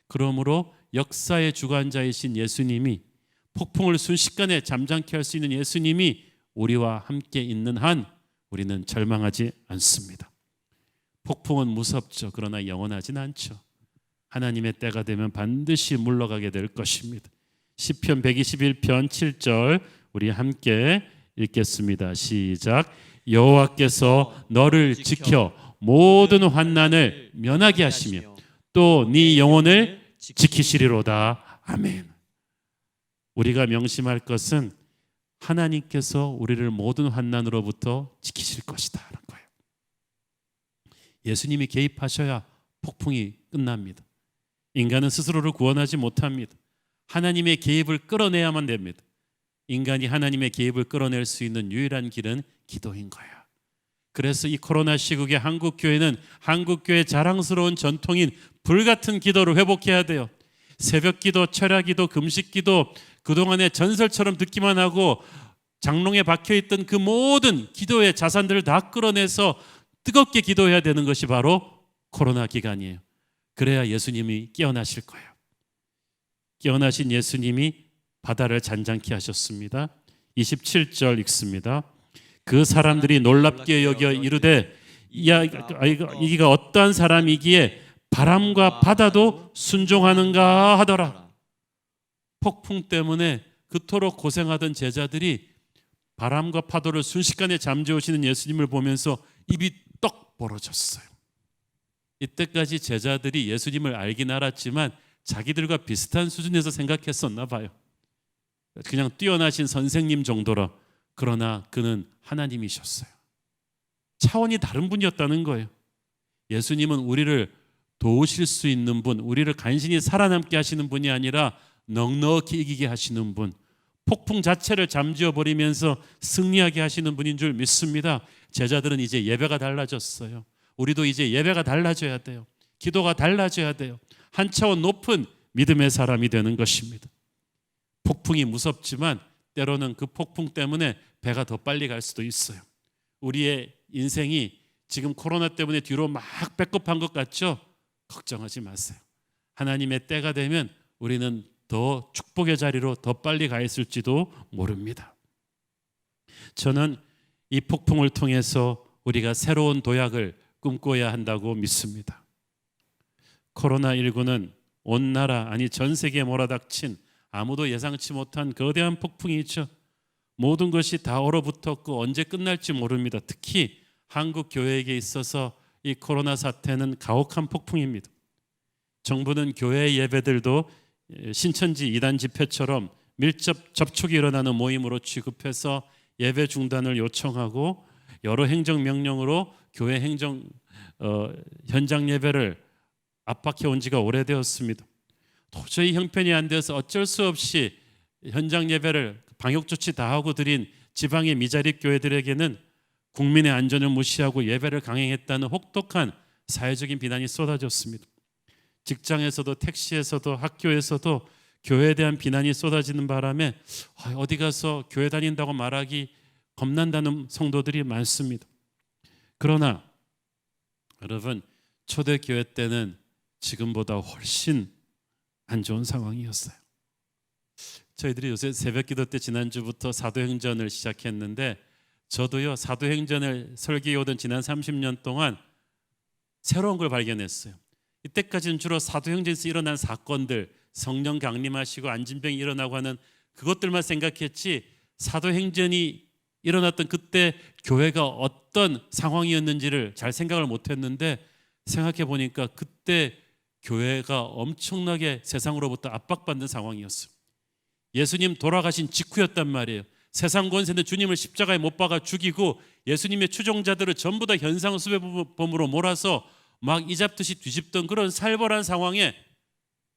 그러므로 역사의 주관자이신 예수님이, 폭풍을 순식간에 잠잠케 할 수 있는 예수님이 우리와 함께 있는 한 우리는 절망하지 않습니다. 폭풍은 무섭죠. 그러나 영원하진 않죠. 하나님의 때가 되면 반드시 물러가게 될 것입니다. 시편 121편 7절 우리 함께 읽겠습니다. 시작. 여호와께서 너를 지켜 모든 환난을 면하게 하시며 또 네 영혼을 지키시리로다. 아멘. 우리가 명심할 것은 하나님께서 우리를 모든 환난으로부터 지키실 것이다 하는 거예요. 예수님이 개입하셔야 폭풍이 끝납니다. 인간은 스스로를 구원하지 못합니다. 하나님의 개입을 끌어내야만 됩니다. 인간이 하나님의 개입을 끌어낼 수 있는 유일한 길은 기도인 거예요. 그래서 이 코로나 시국에 한국교회는 한국교회의 자랑스러운 전통인 불같은 기도를 회복해야 돼요. 새벽기도, 철야기도, 금식기도, 그동안에 전설처럼 듣기만 하고 장롱에 박혀있던 그 모든 기도의 자산들을 다 끌어내서 뜨겁게 기도해야 되는 것이 바로 코로나 기간이에요. 그래야 예수님이 깨어나실 거예요. 깨어나신 예수님이 바다를 잔잔케 하셨습니다. 27절 읽습니다. 그 사람들이 놀랍게 여겨 이르되 이가 어떠한 사람이기에 바람과 바다도 순종하는가 하더라. 폭풍 때문에 그토록 고생하던 제자들이 바람과 파도를 순식간에 잠재우시는 예수님을 보면서 입이 떡 벌어졌어요. 이때까지 제자들이 예수님을 알긴 알았지만 자기들과 비슷한 수준에서 생각했었나 봐요. 그냥 뛰어나신 선생님 정도라. 그러나 그는 하나님이셨어요. 차원이 다른 분이었다는 거예요. 예수님은 우리를 도우실 수 있는 분, 우리를 간신히 살아남게 하시는 분이 아니라 넉넉히 이기게 하시는 분, 폭풍 자체를 잠재워 버리면서 승리하게 하시는 분인 줄 믿습니다. 제자들은 이제 예배가 달라졌어요. 우리도 이제 예배가 달라져야 돼요. 기도가 달라져야 돼요. 한 차원 높은 믿음의 사람이 되는 것입니다. 폭풍이 무섭지만 때로는 그 폭풍 때문에 배가 더 빨리 갈 수도 있어요. 우리의 인생이 지금 코로나 때문에 뒤로 막 배꼽한 것 같죠? 걱정하지 마세요. 하나님의 때가 되면 우리는 더 축복의 자리로 더 빨리 가 있을지도 모릅니다. 저는 이 폭풍을 통해서 우리가 새로운 도약을 꿈꿔야 한다고 믿습니다. 코로나19는 온 나라, 아니 전 세계에 몰아닥친 아무도 예상치 못한 거대한 폭풍이 있죠. 모든 것이 다 얼어붙었고 언제 끝날지 모릅니다. 특히 한국 교회에게 있어서 이 코로나 사태는 가혹한 폭풍입니다. 정부는 교회 예배들도 신천지 이단 집회처럼 밀접 접촉이 일어나는 모임으로 취급해서 예배 중단을 요청하고 여러 행정명령으로 교회 현장 예배를 압박해 온 지가 오래되었습니다. 도저히 형편이 안 돼서 어쩔 수 없이 현장 예배를 방역 조치 다 하고 드린 지방의 미자립 교회들에게는 국민의 안전을 무시하고 예배를 강행했다는 혹독한 사회적인 비난이 쏟아졌습니다. 직장에서도 택시에서도 학교에서도 교회에 대한 비난이 쏟아지는 바람에 어디 가서 교회 다닌다고 말하기 겁난다는 성도들이 많습니다. 그러나 여러분, 초대교회 때는 지금보다 훨씬 안 좋은 상황이었어요. 저희들이 요새 새벽기도 때 지난주부터 사도행전을 시작했는데 저도요, 사도행전을 설계해 오던 지난 30년 동안 새로운 걸 발견했어요. 이때까지는 주로 사도행전에서 일어난 사건들, 성령 강림하시고 안진병이 일어나고 하는 그것들만 생각했지, 사도행전이 일어났던 그때 교회가 어떤 상황이었는지를 잘 생각을 못했는데, 생각해 보니까 그때 교회가 엄청나게 세상으로부터 압박받는 상황이었어요. 예수님 돌아가신 직후였단 말이에요. 세상 권세는 주님을 십자가에 못 박아 죽이고 예수님의 추종자들을 전부 다 현상수배범으로 몰아서 막 이잡듯이 뒤집던 그런 살벌한 상황에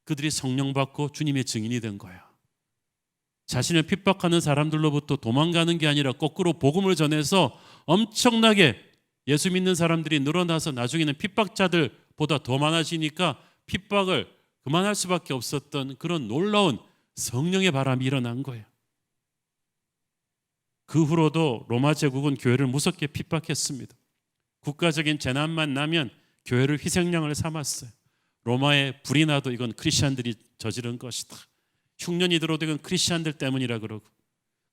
그들이 성령 받고 주님의 증인이 된 거야. 자신을 핍박하는 사람들로부터 도망가는 게 아니라 거꾸로 복음을 전해서 엄청나게 예수 믿는 사람들이 늘어나서 나중에는 핍박자들보다 더 많아지니까 핍박을 그만할 수밖에 없었던 그런 놀라운 성령의 바람이 일어난 거예요. 그 후로도 로마 제국은 교회를 무섭게 핍박했습니다. 국가적인 재난만 나면 교회를 희생양을 삼았어요. 로마에 불이 나도 이건 크리스천들이 저지른 것이다. 흉년이 들어도 이건 크리스천들 때문이라 그러고,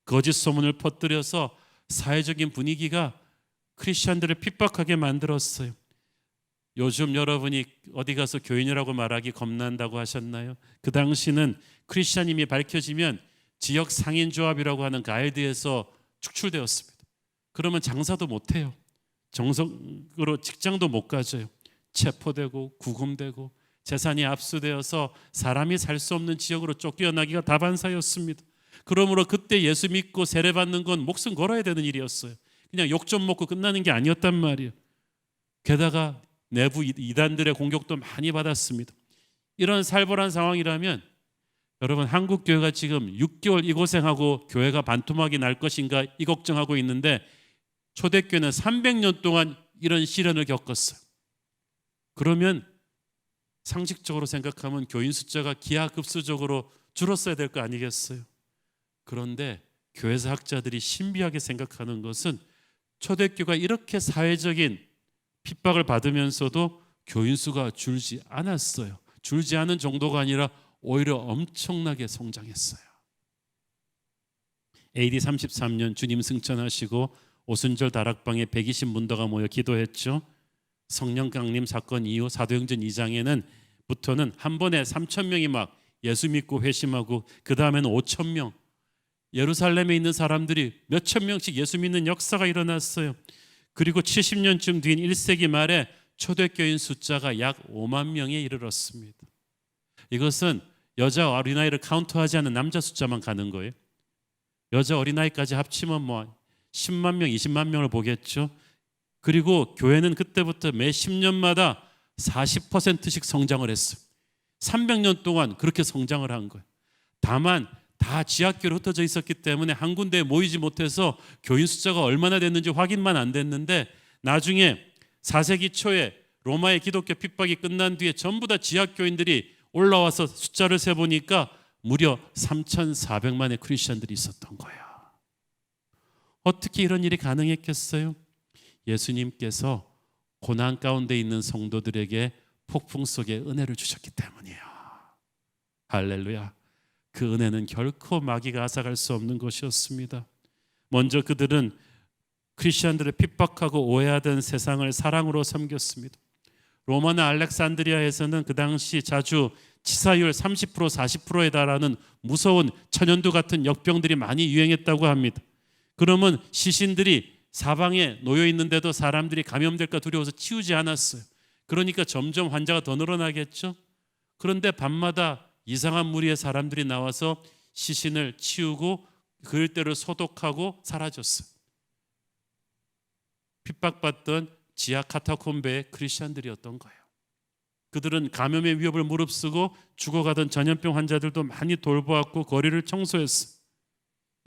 거짓 소문을 퍼뜨려서 사회적인 분위기가 크리스천들을 핍박하게 만들었어요. 요즘 여러분이 어디 가서 교인이라고 말하기 겁난다고 하셨나요? 그 당시는 크리스천임이 밝혀지면 지역 상인조합이라고 하는 가이드에서 축출되었습니다. 그러면 장사도 못해요. 정석으로 직장도 못 가져요. 체포되고 구금되고 재산이 압수되어서 사람이 살 수 없는 지역으로 쫓겨나기가 다반사였습니다. 그러므로 그때 예수 믿고 세례받는 건 목숨 걸어야 되는 일이었어요. 그냥 욕 좀 먹고 끝나는 게 아니었단 말이에요. 게다가 내부 이단들의 공격도 많이 받았습니다. 이런 살벌한 상황이라면 여러분, 한국 교회가 지금 6개월 이 고생하고 교회가 반토막이 날 것인가 이 걱정하고 있는데, 초대교회는 300년 동안 이런 시련을 겪었어요. 그러면 상식적으로 생각하면 교인 숫자가 기하급수적으로 줄었어야 될 거 아니겠어요? 그런데 교회사 학자들이 신비하게 생각하는 것은 초대교회가 이렇게 사회적인 핍박을 받으면서도 교인 수가 줄지 않았어요. 줄지 않은 정도가 아니라 오히려 엄청나게 성장했어요. AD 33년 주님 승천하시고 오순절 다락방에 120 문도가 모여 기도했죠. 성령 강림 사건 이후 사도행전 2장에는 부터는 한 번에 3,000명이 막 예수 믿고 회심하고, 그 다음에는 5,000명, 예루살렘에 있는 사람들이 몇천 명씩 예수 믿는 역사가 일어났어요. 그리고 70년쯤 뒤인 1세기 말에 초대교인 숫자가 약 5만 명에 이르렀습니다. 이것은 여자 어린아이를 카운트하지 않은 남자 숫자만 가는 거예요. 여자 어린아이까지 합치면 뭐 10만 명, 20만 명을 보겠죠. 그리고 교회는 그때부터 매 10년마다 40%씩 성장을 했어요. 300년 동안 그렇게 성장을 한 거예요. 다만 다 지하교로 흩어져 있었기 때문에 한 군데에 모이지 못해서 교인 숫자가 얼마나 됐는지 확인만 안 됐는데, 나중에 4세기 초에 로마의 기독교 핍박이 끝난 뒤에 전부 다 지하교인들이 올라와서 숫자를 세보니까 무려 3,400만의 크리스천들이 있었던 거예요. 어떻게 이런 일이 가능했겠어요? 예수님께서 고난 가운데 있는 성도들에게 폭풍 속에 은혜를 주셨기 때문이에요. 할렐루야. 그 은혜는 결코 마귀가 앗아갈 수 없는 것이었습니다. 먼저 그들은 크리스천들을 핍박하고 오해하던 세상을 사랑으로 섬겼습니다. 로마나 알렉산드리아에서는 그 당시 자주 치사율 30% 40%에 달하는 무서운 천연두 같은 역병들이 많이 유행했다고 합니다. 그러면 시신들이 사방에 놓여 있는데도 사람들이 감염될까 두려워서 치우지 않았어요. 그러니까 점점 환자가 더 늘어나겠죠. 그런데 밤마다 이상한 무리의 사람들이 나와서 시신을 치우고 그일대로 소독하고 사라졌어요. 핍박받던 지하 카타콤베의 크리스천들이었던 거예요. 그들은 감염의 위협을 무릅쓰고 죽어가던 전염병 환자들도 많이 돌보았고 거리를 청소했어요.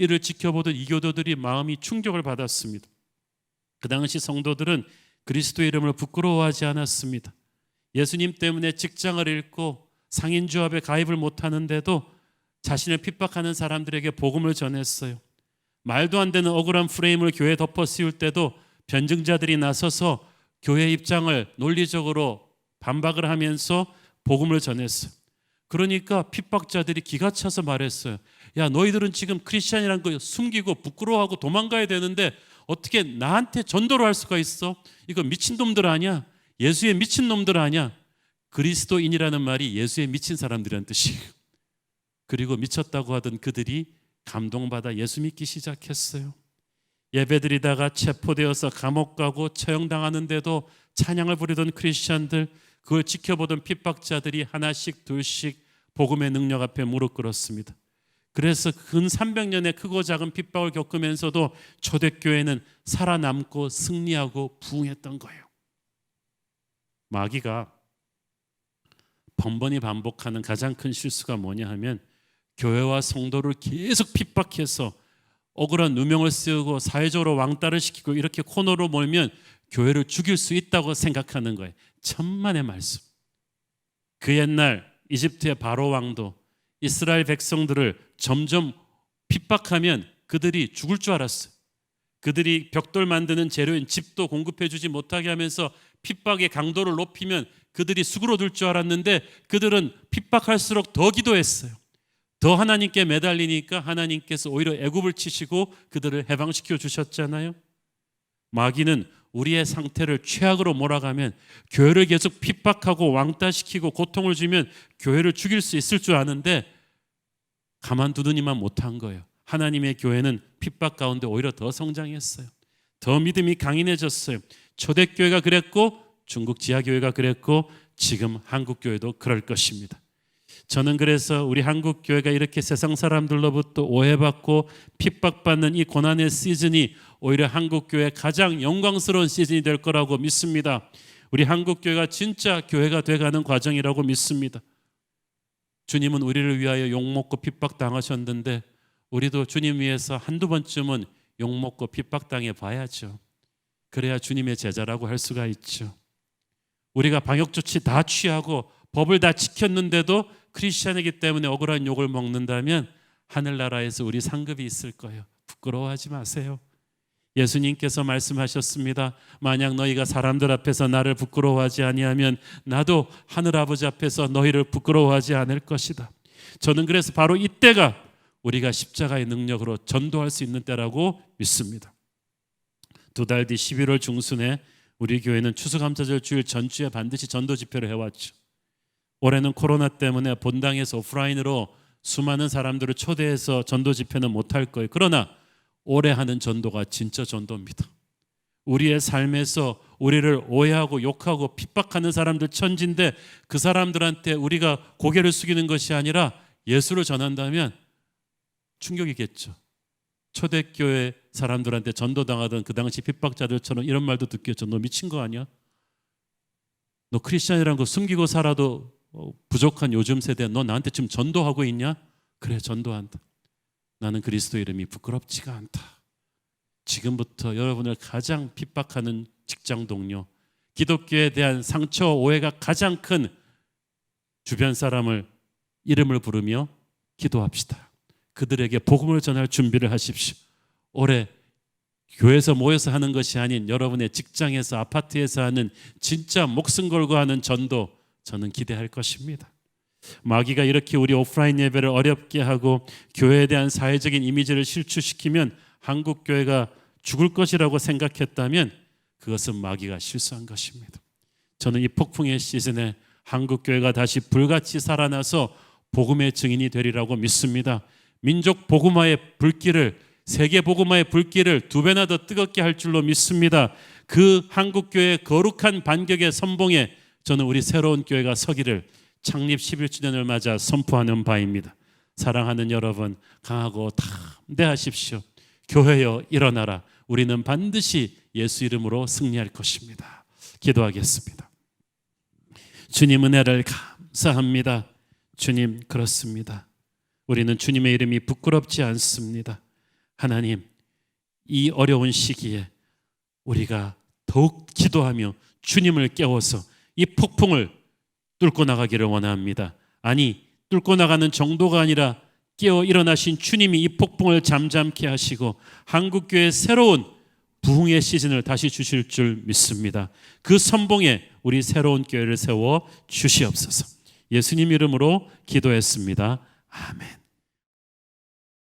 이를 지켜보던 이교도들이 마음이 충격을 받았습니다. 그 당시 성도들은 그리스도의 이름을 부끄러워하지 않았습니다. 예수님 때문에 직장을 잃고 상인조합에 가입을 못하는데도 자신을 핍박하는 사람들에게 복음을 전했어요. 말도 안 되는 억울한 프레임을 교회에 덮어 씌울 때도 변증자들이 나서서 교회 입장을 논리적으로 반박을 하면서 복음을 전했어요. 그러니까 핍박자들이 기가 차서 말했어요. 야, 너희들은 지금 크리스찬이라는 거 숨기고 부끄러워하고 도망가야 되는데 어떻게 나한테 전도를 할 수가 있어? 이거 미친놈들 아니야? 예수의 미친놈들 아니야? 그리스도인이라는 말이 예수의 미친 사람들이라는 뜻이에요. 그리고 미쳤다고 하던 그들이 감동받아 예수 믿기 시작했어요. 예배드리다가 체포되어서 감옥 가고 처형당하는데도 찬양을 부르던 크리스찬들, 그걸 지켜보던 핍박자들이 하나씩 둘씩 복음의 능력 앞에 무릎 꿇었습니다. 그래서 근 300년의 크고 작은 핍박을 겪으면서도 초대교회는 살아남고 승리하고 부흥했던 거예요. 마귀가 번번이 반복하는 가장 큰 실수가 뭐냐 하면 교회와 성도를 계속 핍박해서 억울한 누명을 씌우고 사회적으로 왕따를 시키고 이렇게 코너로 몰면 교회를 죽일 수 있다고 생각하는 거예요. 천만의 말씀. 그 옛날 이집트의 바로 왕도 이스라엘 백성들을 점점 핍박하면 그들이 죽을 줄 알았어요. 그들이 벽돌 만드는 재료인 집도 공급해 주지 못하게 하면서 핍박의 강도를 높이면 그들이 수그러들 줄 알았는데 그들은 핍박할수록 더 기도했어요. 더 하나님께 매달리니까 하나님께서 오히려 애굽을 치시고 그들을 해방시켜 주셨잖아요. 마귀는 우리의 상태를 최악으로 몰아가면 교회를 계속 핍박하고 왕따시키고 고통을 주면 교회를 죽일 수 있을 줄 아는데 가만두더니만 못한 거예요. 하나님의 교회는 핍박 가운데 오히려 더 성장했어요. 더 믿음이 강인해졌어요. 초대교회가 그랬고 중국 지하교회가 그랬고 지금 한국교회도 그럴 것입니다. 저는 그래서 우리 한국교회가 이렇게 세상 사람들로부터 오해받고 핍박받는 이 고난의 시즌이 오히려 한국교회의 가장 영광스러운 시즌이 될 거라고 믿습니다. 우리 한국교회가 진짜 교회가 돼가는 과정이라고 믿습니다. 주님은 우리를 위하여 욕먹고 핍박당하셨는데 우리도 주님 위해서 한두 번쯤은 욕먹고 핍박당해 봐야죠. 그래야 주님의 제자라고 할 수가 있죠. 우리가 방역조치 다 취하고 법을 다 지켰는데도 크리스찬이기 때문에 억울한 욕을 먹는다면 하늘나라에서 우리 상급이 있을 거예요. 부끄러워하지 마세요. 예수님께서 말씀하셨습니다. 만약 너희가 사람들 앞에서 나를 부끄러워하지 아니하면 나도 하늘아버지 앞에서 너희를 부끄러워하지 않을 것이다. 저는 그래서 바로 이때가 우리가 십자가의 능력으로 전도할 수 있는 때라고 믿습니다. 2달 뒤 11월 중순에 우리 교회는 추수감사절 주일 전주에 반드시 전도 집회를 해왔죠. 올해는 코로나 때문에 본당에서 오프라인으로 수많은 사람들을 초대해서 전도 집회는 못할 거예요. 그러나 올해 하는 전도가 진짜 전도입니다. 우리의 삶에서 우리를 오해하고 욕하고 핍박하는 사람들 천지인데 그 사람들한테 우리가 고개를 숙이는 것이 아니라 예수를 전한다면 충격이겠죠. 초대교회 사람들한테 전도당하던 그 당시 핍박자들처럼 이런 말도 듣겠죠. 너 미친 거 아니야? 너 크리스찬이라는 거 숨기고 살아도 부족한 요즘 세대 너 나한테 지금 전도하고 있냐? 그래, 전도한다. 나는 그리스도 이름이 부끄럽지가 않다. 지금부터 여러분을 가장 핍박하는 직장 동료, 기독교에 대한 상처 오해가 가장 큰 주변 사람을 이름을 부르며 기도합시다. 그들에게 복음을 전할 준비를 하십시오. 올해 교회에서 모여서 하는 것이 아닌 여러분의 직장에서 아파트에서 하는 진짜 목숨 걸고 하는 전도 저는 기대할 것입니다. 마귀가 이렇게 우리 오프라인 예배를 어렵게 하고 교회에 대한 사회적인 이미지를 실추시키면 한국 교회가 죽을 것이라고 생각했다면 그것은 마귀가 실수한 것입니다. 저는 이 폭풍의 시즌에 한국 교회가 다시 불같이 살아나서 복음의 증인이 되리라고 믿습니다. 민족 복음화의 불길을, 세계 복음화의 불길을 2배나 더 뜨겁게 할 줄로 믿습니다. 그 한국 교회의 거룩한 반격의 선봉에 저는 우리 새로운 교회가 서기를 창립 11주년을 맞아 선포하는 바입니다. 사랑하는 여러분, 강하고 담대하십시오. 교회여 일어나라. 우리는 반드시 예수 이름으로 승리할 것입니다. 기도하겠습니다. 주님 은혜를 감사합니다. 주님, 그렇습니다. 우리는 주님의 이름이 부끄럽지 않습니다. 하나님, 이 어려운 시기에 우리가 더욱 기도하며 주님을 깨워서 이 폭풍을 뚫고 나가기를 원합니다. 아니, 뚫고 나가는 정도가 아니라 깨어 일어나신 주님이 이 폭풍을 잠잠케 하시고 한국교회의 새로운 부흥의 시즌을 다시 주실 줄 믿습니다. 그 선봉에 우리 새로운 교회를 세워 주시옵소서. 예수님 이름으로 기도했습니다. 아멘.